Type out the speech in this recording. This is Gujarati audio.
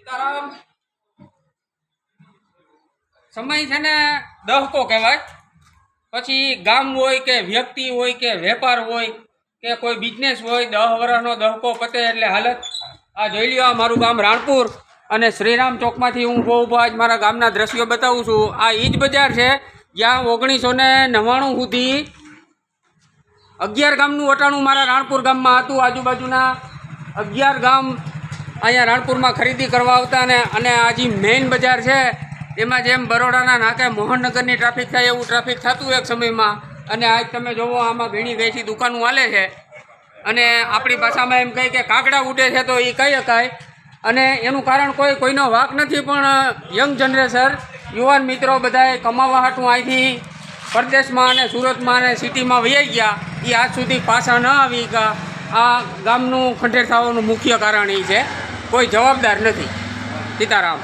સીતારામ સમય છે ને દહકો કહેવાય। પછી ગામ હોય કે વ્યક્તિ હોય કે વેપાર હોય કે કોઈ બિઝનેસ હોય 10 વર્ષનો દહકો પતે એટલે હાલત આ જોઈ લ્યો। આ મારું ગામ રાણપુર અને શ્રીરામ ચોકમાંથી હું ઊભો આજ મારા ગામના દ્રશ્યો બતાવું છું। આ ઈ જ બજાર છે જ્યાં 1999 સુધી 11 ગામનું વટાણું મારા રાણપુર ગામમાં હતું। આજુબાજુના 11 ગામ અહીંયા રાણપુરમાં ખરીદી કરવા આવતા અને આ જે મેઇન બજાર છે એમાં જેમ બરોડાના નાકે મોહનનગરની ટ્રાફિક થાય એવું ટ્રાફિક થતું એક સમયમાં। અને આજ તમે જોવો આમાં ઘણી વેચી દુકાનો હાલે છે અને આપણી ભાષામાં એમ કહે કે કાગડા ઉડે છે તો એ કહી શકાય। અને એનું કારણ કોઈનો વાંક નથી, પણ યંગ જનરેશન યુવાન મિત્રો બધાએ કમાવા હાટું અહીંથી પરદેશમાં અને સુરતમાં અને સિટીમાં વહી ગયા। એ આજ સુધી પાછા ન આવી ગયા। આ ગામનું ખંડેર થવાનું મુખ્ય કારણ એ છે, કોઈ જવાબદાર નથી। સીતારામ।